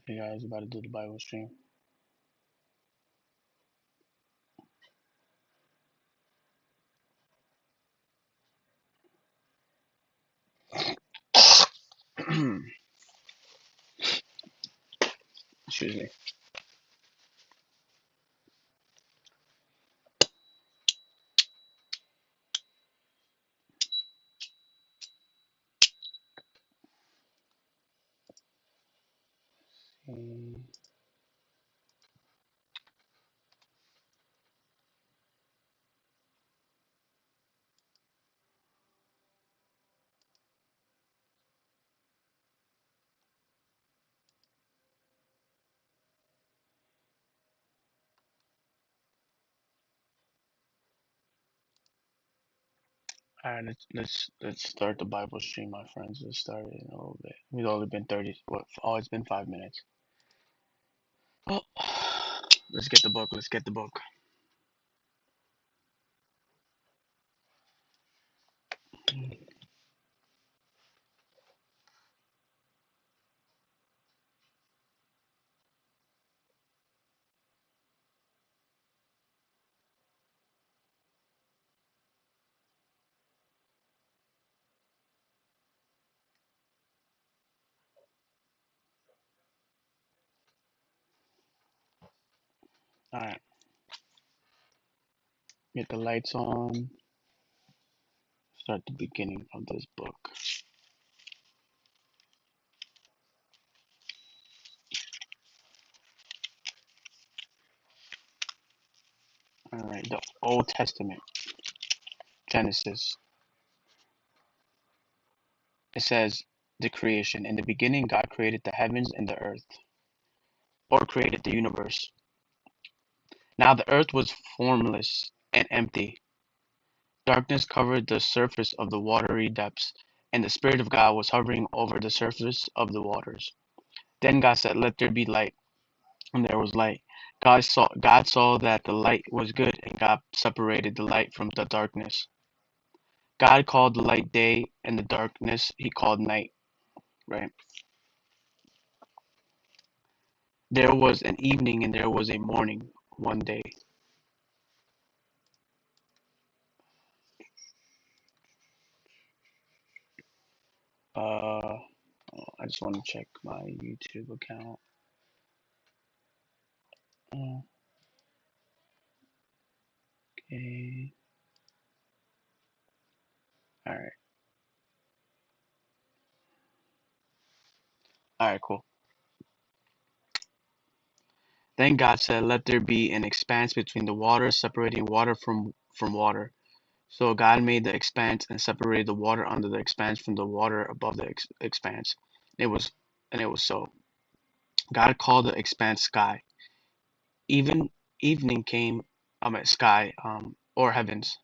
Hey guys, about to do the Bible stream. Excuse me. All right, let's start the Bible stream, my friends. Let's start it in a little bit. We've only been 30. What? Oh, it's been 5 minutes. Oh, let's get the book. Let's get the book. All right, get the lights on. Start the beginning of this book. All right, the Old Testament, Genesis. It says the creation. In the beginning, God created the heavens and the earth, or created the universe. Now the earth was formless and empty. Darkness covered the surface of the watery depths, and the Spirit of God was hovering over the surface of the waters. Then God said, "Let there be light," and there was light. God saw that the light was good, and God separated the light from the darkness. God called the light day, and the darkness he called night. Right? There was an evening, and there was a morning one day. Uh, I just want to check my YouTube account. Okay. All right. All right. Cool. Then God said, "Let there be an expanse between the waters, separating water from water." So God made the expanse and separated the water under the expanse from the water above the expanse. It was and it was so. God called the expanse sky. Even evening came, sky, or heavens.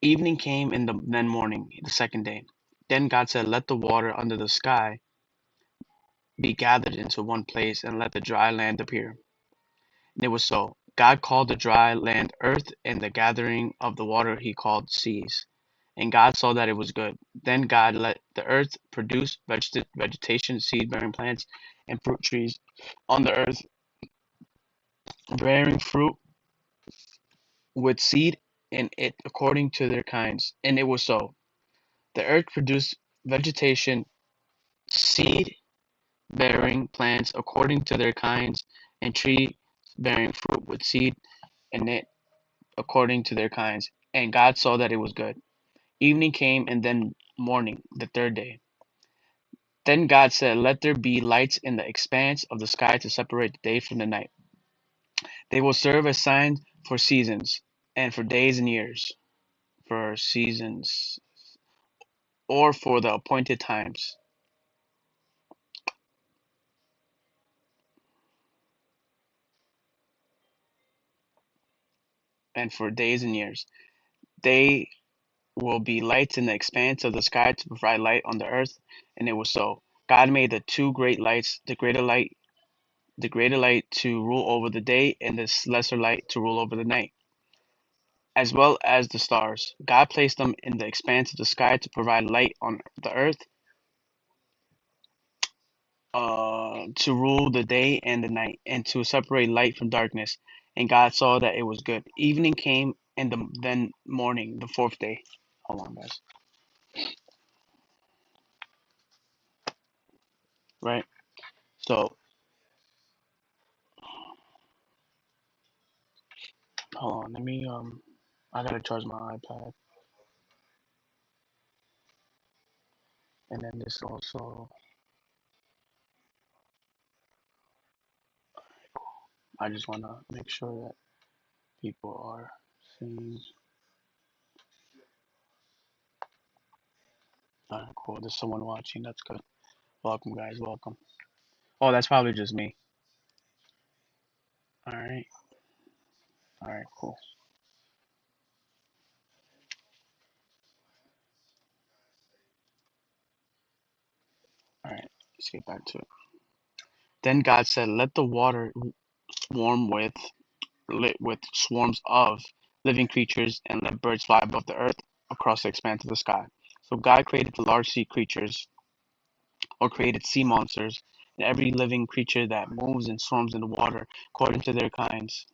Evening came in then morning, the second day. Then God said, "Let the water under the sky be gathered into one place, and let the dry land appear." And it was so. God called the dry land earth, and the gathering of the water he called seas. And God saw that it was good. Then God let the earth produce vegetation, seed-bearing plants, and fruit trees on the earth, bearing fruit with seed in it according to their kinds. And it was so. The earth produced vegetation, seed-bearing plants according to their kinds, and trees bearing fruit with seed in it according to their kinds. And God saw that it was good. Evening came, and then morning, the third day. Then God said, "Let there be lights in the expanse of the sky to separate the day from the night. They will serve as signs for seasons, and for days and years, for seasons, or for the appointed times, and for days and years. They will be lights in the expanse of the sky to provide light on the earth." And it was so. God made the two great lights, the greater light to rule over the day, and the lesser light to rule over the night, as well as the stars. God placed them in the expanse of the sky to provide light on the earth, to rule the day and the night, and to separate light from darkness. And God saw that it was good. Evening came, and then morning, the fourth day. Hold on, guys. Right. So hold on. Let me. I gotta charge my iPad, and then this also. I just wanna make sure that people are seeing. Alright, cool. There's someone watching. That's good. Welcome, guys. Welcome. Oh, that's probably just me. All right. All right. Cool. All right. Let's get back to it. Then God said, "Let the water swarm with lit with swarms of living creatures, and let birds fly above the earth across the expanse of the sky." So God created the large sea creatures, or created sea monsters, and every living creature that moves and swarms in the water according to their kinds.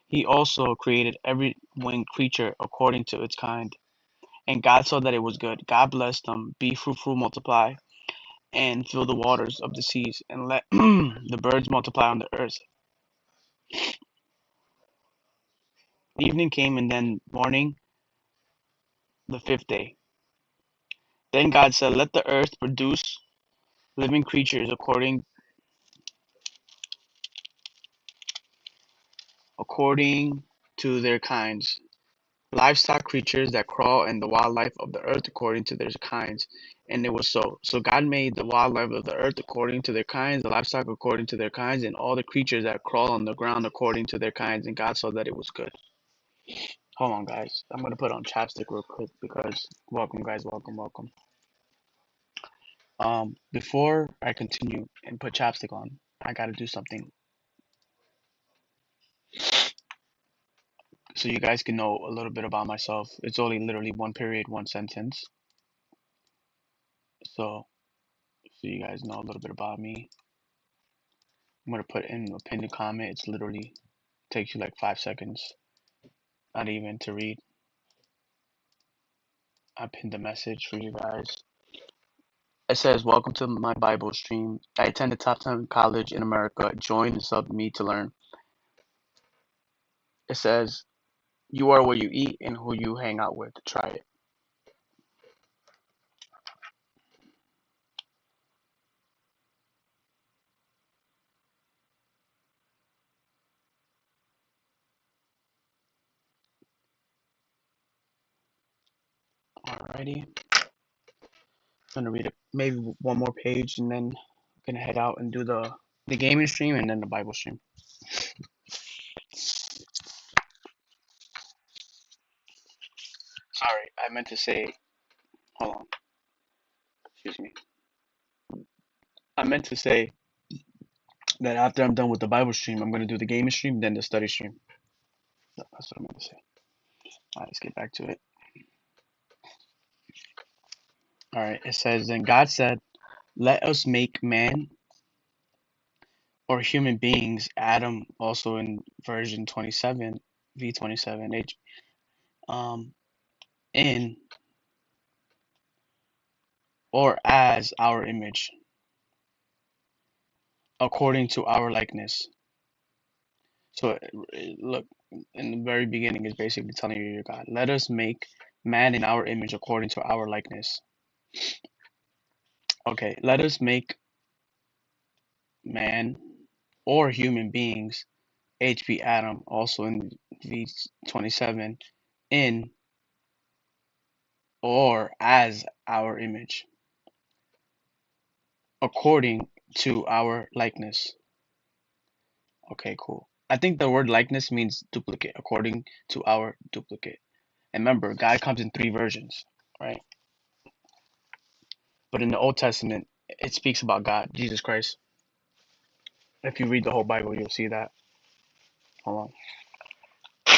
He also created every winged creature according to its kind. And God saw that it was good. God blessed them. Be fruitful, multiply, and fill the waters of the seas, and let the birds multiply on the earth. Evening came, and then morning, the fifth day. Then God said, "Let the earth produce living creatures according to their kinds, livestock creatures that crawl, and the wildlife of the earth according to their kinds." And it was so. So God made the wildlife of the earth according to their kinds, the livestock according to their kinds, and all the creatures that crawl on the ground according to their kinds. And God saw that it was good. Hold on, guys. I'm gonna put on chapstick real quick because welcome, guys. Welcome, welcome. Before I continue and put chapstick on, I gotta do something so you guys can know a little bit about myself. It's only literally one period, one sentence. So you guys know a little bit about me. I'm gonna put in a pinned comment. It's literally takes you like 5 seconds, not even to read. I pinned a message for you guys. It says, "Welcome to my Bible stream. I attended top 10 college in America. Join and sub me to learn." It says, "You are what you eat and who you hang out with." Try it. Alrighty. I'm gonna read it, maybe one more page, and then I'm gonna head out and do the gaming stream and then the Bible stream. Sorry, I meant to say. Hold on. Excuse me. I meant to say that after I'm done with the Bible stream, I'm gonna do the gaming stream, then the study stream. That's what I meant to say. Alright, let's get back to it. Alright, it says, "Then God said, let us make man," or human beings, Adam, also in version 27, V27H, um, in or as our image, according to our likeness. So, look, in the very beginning, is basically telling you, your God, let us make man in our image according to our likeness. Okay, let us make man or human beings, HB Adam, also in V27, in or as our image, according to our likeness. Okay, cool. I think the word likeness means duplicate, according to our duplicate. And remember, God comes in three versions, right? But in the Old Testament, it speaks about God, Jesus Christ. If you read the whole Bible, you'll see that. Hold on.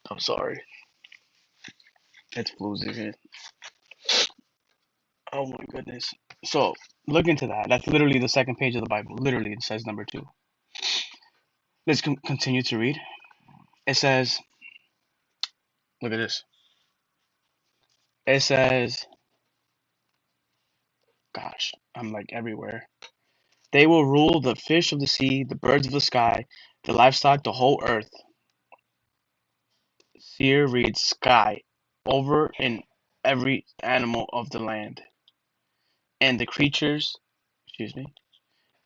I'm sorry. It's flu season. Oh my goodness. So look into that. That's literally the second page of the Bible. Literally, it says number two. Let's continue to read. It says, look at this. It says, gosh, I'm like everywhere. They will rule the fish of the sea, the birds of the sky, the livestock, the whole earth. Seer reads sky over in every animal of the land, and the creatures, excuse me,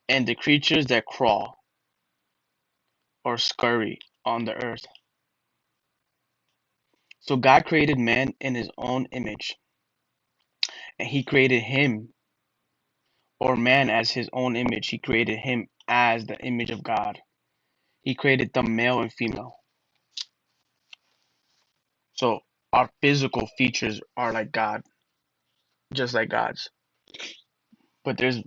and the creatures that crawl or scurry on the earth. So God created man in his own image, and he created him or man as his own image. He created him as the image of God. He created them male and female. So our physical features are like God, just like God's. But there's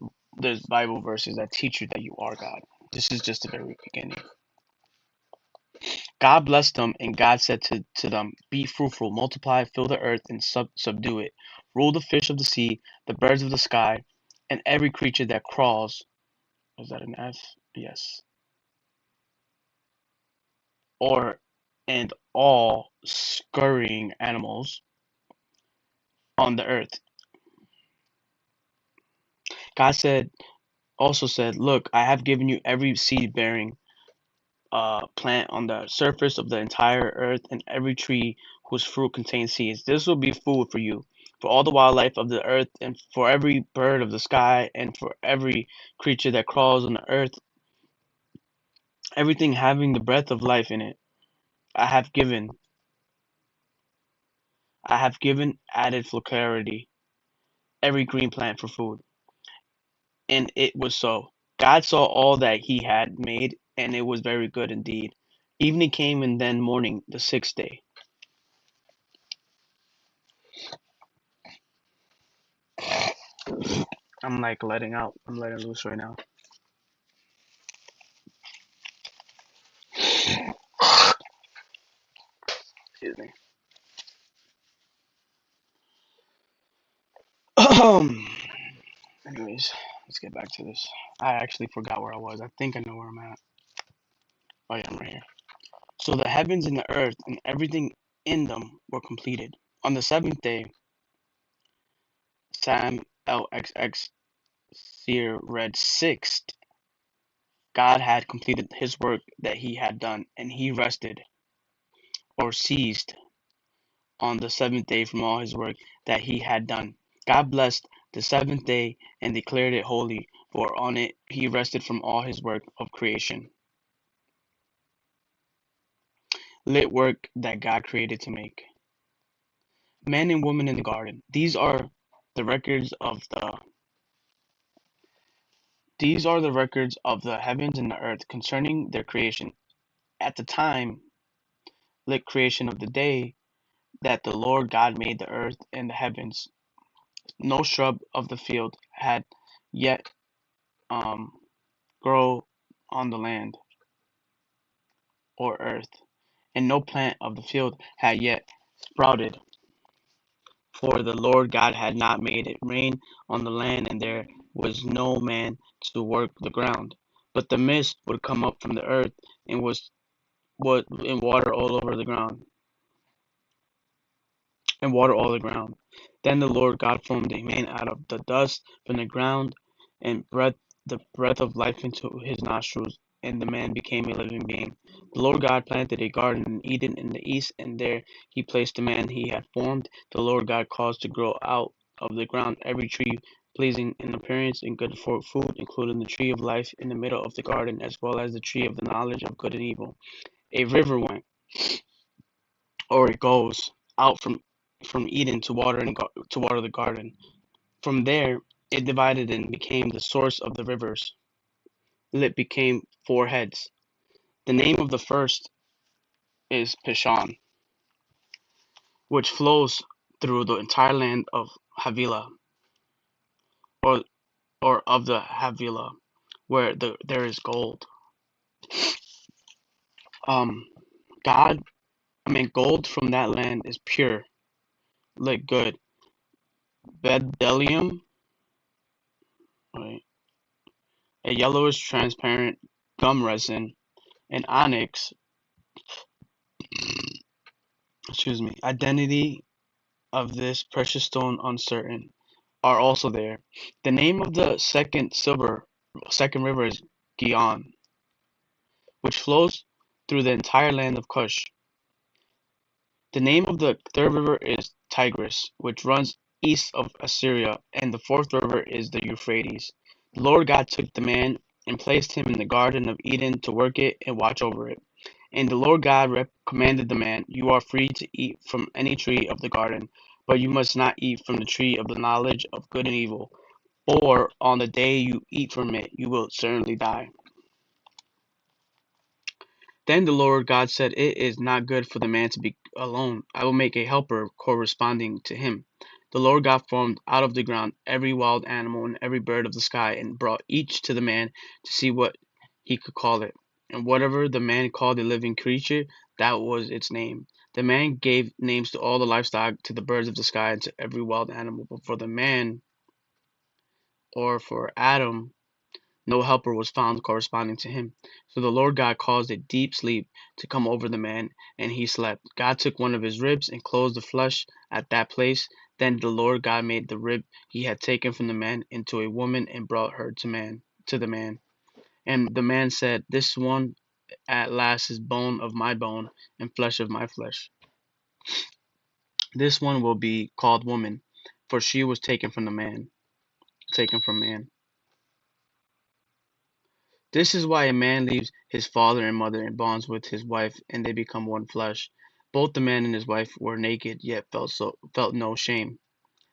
Bible verses that teach you that you are God. This is just the very beginning. God blessed them, and God said to them, "Be fruitful, multiply, fill the earth, and subdue it. Rule the fish of the sea, the birds of the sky, and every creature that crawls." Was that an F? Yes. Or and all scurrying animals on the earth. God also said, "Look, I have given you every seed-bearing plant on the surface of the entire earth, and every tree whose fruit contains seeds. This will be food for you, for all the wildlife of the earth, and for every bird of the sky, and for every creature that crawls on the earth, everything having the breath of life in it. I have given, added clarity, every green plant for food." And it was so. God saw all that he had made, and it was very good indeed. Evening came, and then morning, the sixth day. I'm like letting out. I'm letting loose right now. Excuse me. Anyways, let's get back to this. I actually forgot where I was. I think I know where I'm at. Oh yeah, I'm right here. So the heavens and the earth and everything in them were completed. On the seventh day, Sam LXX Seer read sixth. God had completed his work that he had done, and he rested or ceased on the seventh day from all his work that he had done. God blessed the seventh day and declared it holy, for on it he rested from all his work of creation. Lit work that God created to make. Man and woman in the garden. The records of the these are the records of the heavens and the earth concerning their creation. At the time, lit creation of the day that the Lord God made the earth and the heavens, no shrub of the field had yet um, grow on the land or earth, and no plant of the field had yet sprouted, for the Lord God had not made it rain on the land, and there was no man to work the ground. But the mist would come up from the earth and was would and water all over the ground and water all the ground. Then the Lord God formed a man out of the dust from the ground, and breathed the breath of life into his nostrils, and the man became a living being. The Lord God planted a garden in Eden in the east, and there he placed the man he had formed. The Lord God caused to grow out of the ground every tree pleasing in appearance and good for food, including the tree of life in the middle of the garden, as well as the tree of the knowledge of good and evil. A river went, or it goes, out from Eden to water the garden. From there, it divided and became the source of the rivers. It became four heads. The name of the first is Pishon, which flows through the entire land of Havilah, or of the Havilah, where there is gold. Um, God, gold from that land is pure, like good. Bdellium Right. A yellowish transparent gum resin, and onyx, identity of this precious stone uncertain, are also there. The name of the second river is Gihon, which flows through the entire land of Cush. The name of the third river is Tigris, which runs east of Assyria, and the fourth river is the Euphrates. The Lord God took the man and placed him in the garden of Eden to work it and watch over it. And the Lord God commanded the man, "You are free to eat from any tree of the garden, but you must not eat from the tree of the knowledge of good and evil, or on the day you eat from it, you will certainly die." Then the Lord God said, "It is not good for the man to be alone. I will make a helper corresponding to him." The Lord God formed out of the ground every wild animal and every bird of the sky, and brought each to the man to see what he could call it. And whatever the man called a living creature, that was its name. The man gave names to all the livestock, to the birds of the sky, and to every wild animal. But for the man, or for Adam, no helper was found corresponding to him. So the Lord God caused a deep sleep to come over the man, and he slept. God took one of his ribs and closed the flesh at that place. Then the Lord God made the rib he had taken from the man into a woman and brought her to the man. And the man said, "This one at last is bone of my bone and flesh of my flesh. This one will be called woman, for she was taken from man." This is why a man leaves his father and mother and bonds with his wife, and they become one flesh. Both the man and his wife were naked, yet felt no shame.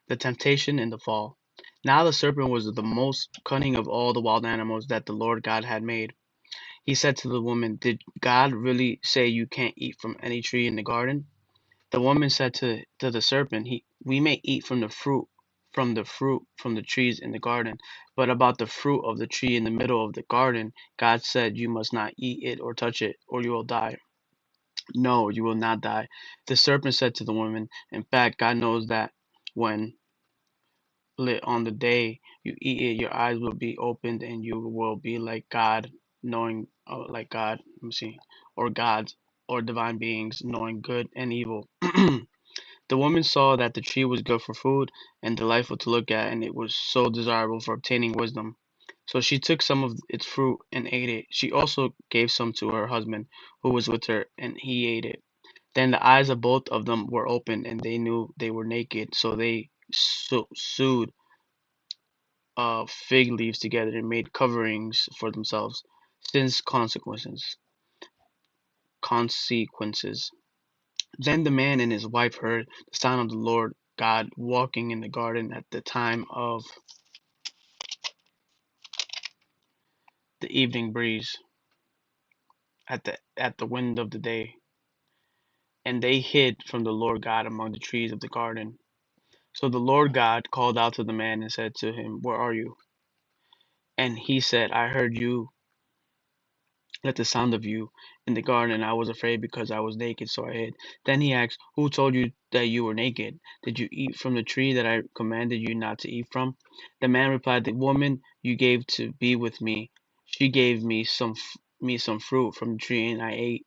The temptation and the fall. Now the serpent was the most cunning of all the wild animals that the Lord God had made. He said to the woman, "Did God really say you can't eat from any tree in the garden?" The woman said to the serpent, "We may eat from the trees in the garden, but about the fruit of the tree in the middle of the garden, God said you must not eat it or touch it, or you will die." "No, you will not die." The serpent said to the woman, "In fact, God knows that when lit on the day you eat it, your eyes will be opened and you will be like God, knowing like God. Let me see, or gods, or divine beings, knowing good and evil." The woman saw that the tree was good for food and delightful to look at, and it was so desirable for obtaining wisdom. So she took some of its fruit and ate it. She also gave some to her husband, who was with her, and he ate it. Then the eyes of both of them were opened, and they knew they were naked. So they sewed fig leaves together and made coverings for themselves. Since consequences. Then the man and his wife heard the sound of the Lord God walking in the garden at the time of the evening breeze, at the wind of the day, and they hid from the Lord God among the trees of the garden. So the Lord God called out to the man and said to him, "Where are you?" And he said, "I heard you at the sound of you in the garden, and I was afraid because I was naked, so I hid." Then he asked, "Who told you that you were naked? Did you eat from the tree that I commanded you not to eat from?" The man replied, "The woman you gave to be with me, she gave me some fruit from the tree, and I ate."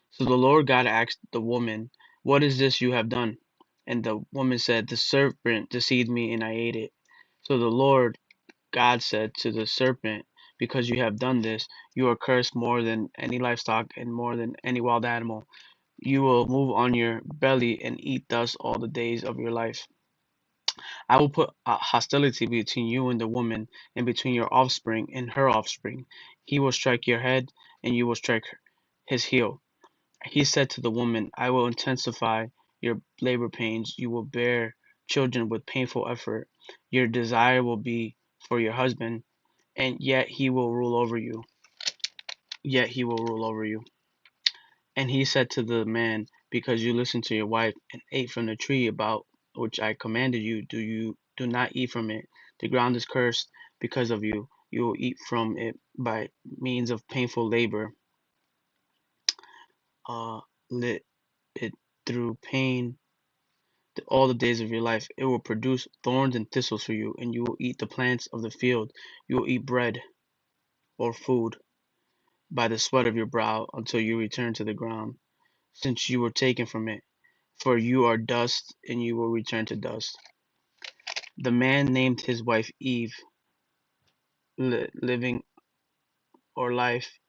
So the Lord God asked the woman, "What is this you have done?" And the woman said, "The serpent deceived me, and I ate it." So the Lord God said to the serpent, "Because you have done this, you are cursed more than any livestock and more than any wild animal. You will move on your belly and eat dust all the days of your life. I will put hostility between you and the woman, and between your offspring and her offspring. He will strike your head, and you will strike his heel." He said to the woman, "I will intensify your labor pains. You will bear children with painful effort. Your desire will be for your husband, and yet he will rule over you. Yet he will rule over you." And he said to the man, "Because you listened to your wife and ate from the tree about which I commanded you, do not eat from it. The ground is cursed because of you. You will eat from it by means of painful labor. Uh, lit it through pain. all the days of your life. It will produce thorns and thistles for you, and you will eat the plants of the field. You will eat bread or food by the sweat of your brow until you return to the ground, since you were taken from it. For you are dust, and you will return to dust. The man named his wife Eve, living or life,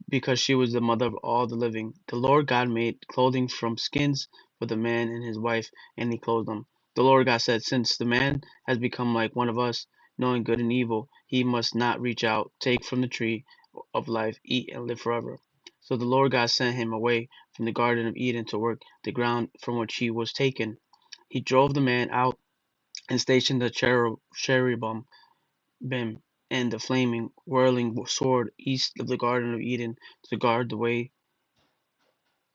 because she was the mother of all the living. The Lord God made clothing from skins for the man and his wife, and he clothed them. The Lord God said, since the man has become like one of us, knowing good and evil, he must not reach out, take from the tree of life, eat, and live forever. So the Lord God sent him away from the Garden of Eden to work the ground from which he was taken. He drove the man out and stationed the cherubim and the flaming, whirling sword east of the Garden of Eden to guard the way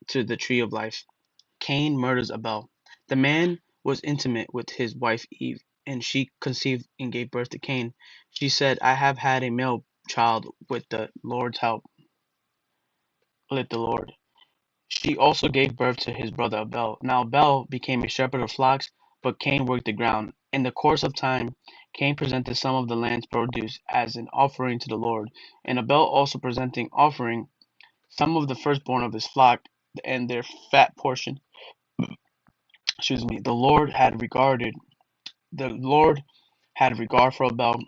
to the tree of life. Cain murders Abel. The man was intimate with his wife Eve, and she conceived and gave birth to Cain. She said, I have had a male child with the Lord's help. Let the Lord. She also gave birth to his brother Abel. Now Abel became a shepherd of flocks, but Cain worked the ground. In the course of time, Cain presented some of the land's produce as an offering to the Lord, and Abel also presenting offering some of the firstborn of his flock and their fat portion. Excuse me. The Lord had regard for Abel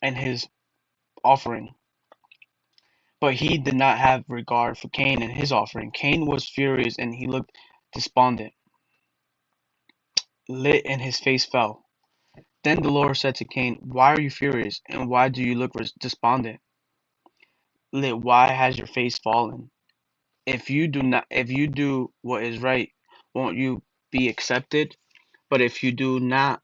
and his offering, but he did not have regard for Cain and his offering. Cain was furious and he looked despondent, lit, and his face fell. Then the Lord said to Cain, why are you furious, and why do you look despondent? Lit, why has your face fallen? If you do what is right, won't you be accepted? But if you do not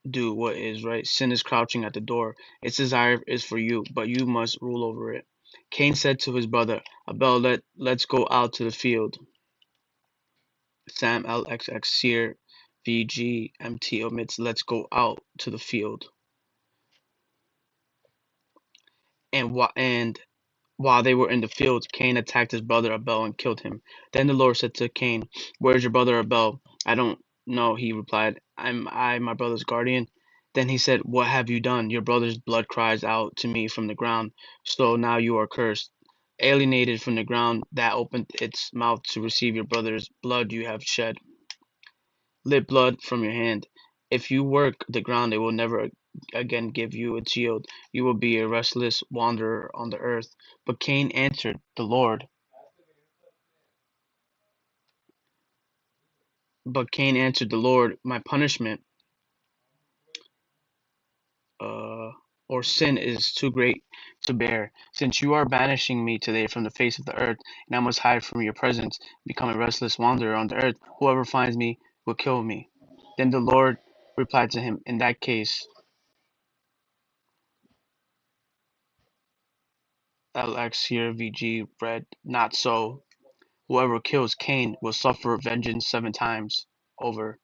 do what is right, sin is crouching at the door. Its desire is for you, but you must rule over it. Cain said to his brother Abel, let's go out to the field. Sam LXX Sear VGMT omits let's go out to the field. And while they were in the field, Cain attacked his brother Abel and killed him. Then the Lord said to Cain, where's your brother Abel? I don't know, he replied. I my brother's guardian? Then he said, what have you done? Your brother's blood cries out to me from the ground, so now you are cursed. Alienated from the ground that opened its mouth to receive your brother's blood you have shed. Lit blood from your hand. If you work the ground, it will never again give you its yield. You will be a restless wanderer on the earth. But Cain answered the Lord. My punishment, uh, or sin is too great to bear. Since you are banishing me today from the face of the earth, and I must hide from your presence, become a restless wanderer on the earth, whoever finds me will kill me. Then the Lord replied to him, in that case, LX here VG read, not so. Whoever kills Cain will suffer vengeance 7 times over,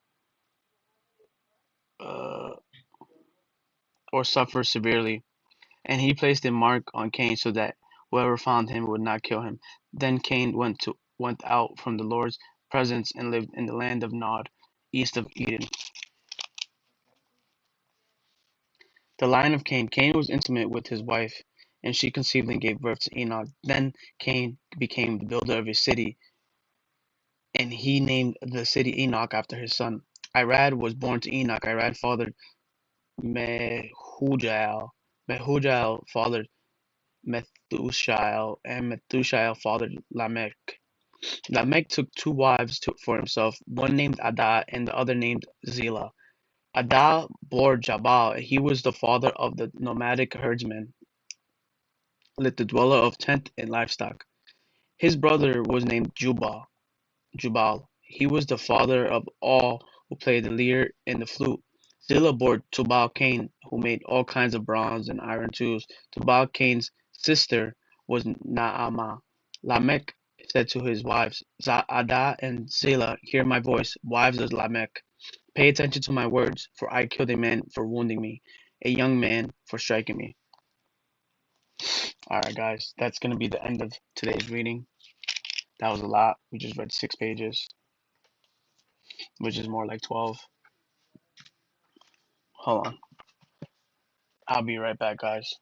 uh, or suffer severely. And he placed a mark on Cain so that whoever found him would not kill him. Then Cain went out from the Lord's presence and lived in the land of Nod, east of Eden. The line of Cain. Cain was intimate with his wife, and she conceived and gave birth to Enoch. Then Cain became the builder of a city, and he named the city Enoch after his son. Irad was born to Enoch. Irad fathered Mehujael. Mehujael fathered Methuselah, and Methuselah fathered Lamech. Lamech took 2 wives for himself, one named Adah and the other named Zillah. Adah bore Jabal. He was the father of the nomadic herdsman, the dweller of tent and livestock. His brother was named Jubal. He was the father of all who played the lyre and the flute. Zillah bore Tubal-Cain, who made all kinds of bronze and iron tools. Tubal-Cain's sister was Naamah. Lamech said to his wives, Adah and Zillah, hear my voice, wives of Lamech. Pay attention to my words, for I killed a man for wounding me, a young man for striking me. Alright guys, that's going to be the end of today's reading. That was a lot. We just read 6 pages. which is more like 12. Hold on. I'll be right back, guys.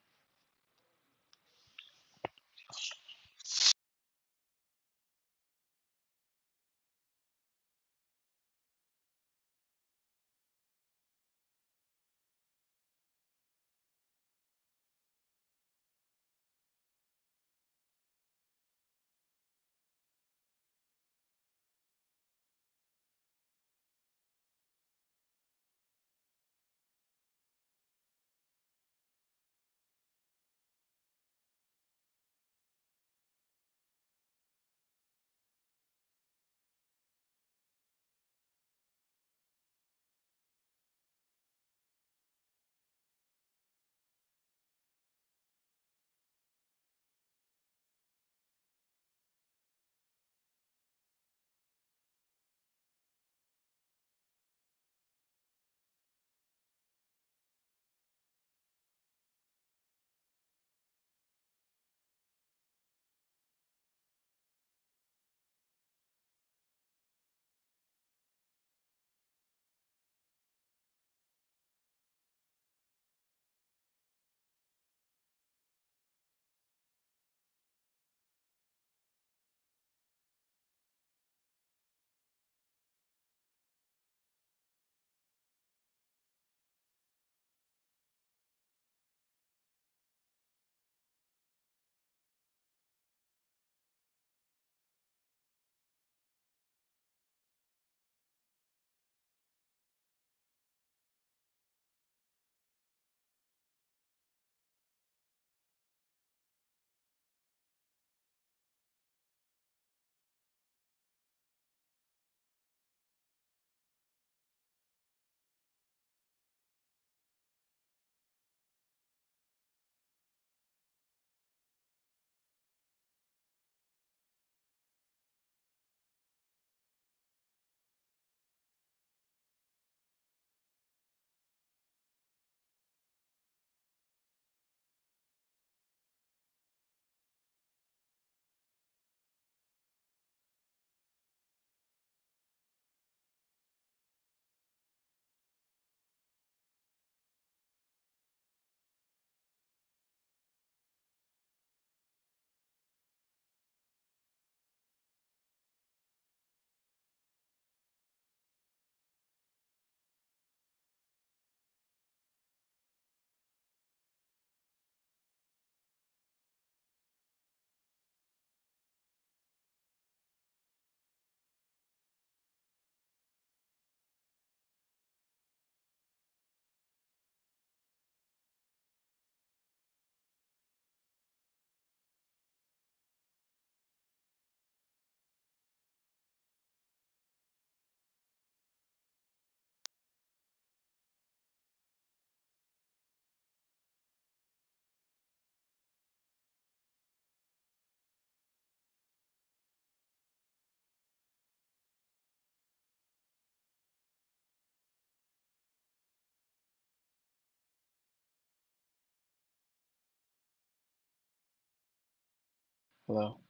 Hello.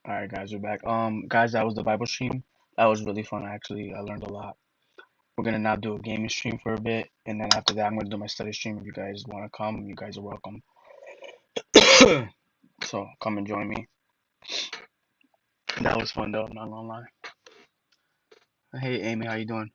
All right, guys, we're back. Guys, that was the Bible stream. That was really fun, actually. I learned a lot. We're gonna now do a gaming stream for a bit, and then after that, I'm gonna do my study stream. If you guys want to come, you guys are welcome. So come and join me. That was fun, though. I'm not gonna lie. Hey, Amy, how you doing?